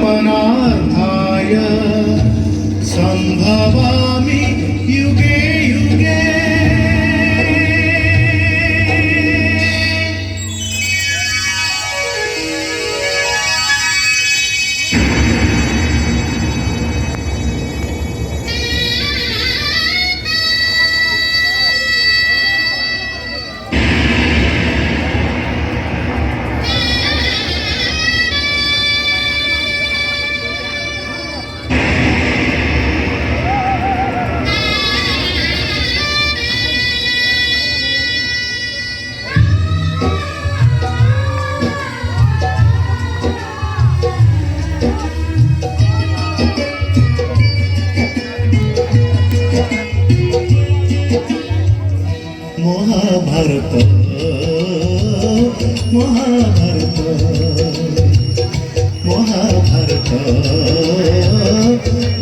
पवनार्थाय सम्भवामि युगे युगे। महाभारत महाभारत महाभारत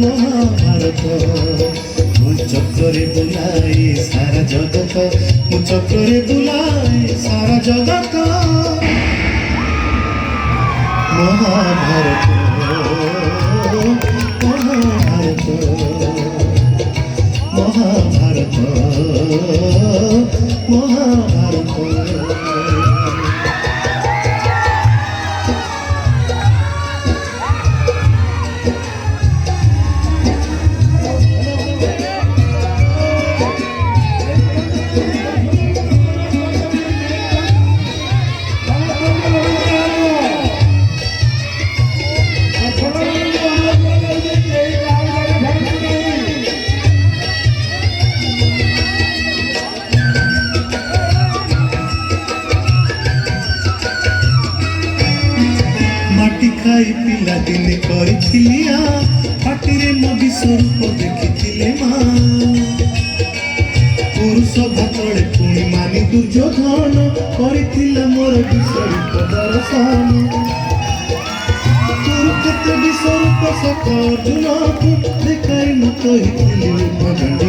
महाभारत मु चक्रे बुलाए सारा जगत मु चक्रे बुलाए सारा जगत महाभारत महाभारत महाभारत महाभारत। खाई पिला दिन करिथिलिया पाटिरे मो विश्वरूप देखिथिले माँ पुरुष भातले पुणी मानी दुर्योधन करिथिला मोर विश्वरूप दर्शन कुरुक्षेत्र विश्वरूप सत अर्जुन को देखाई न कहिथिले भगंड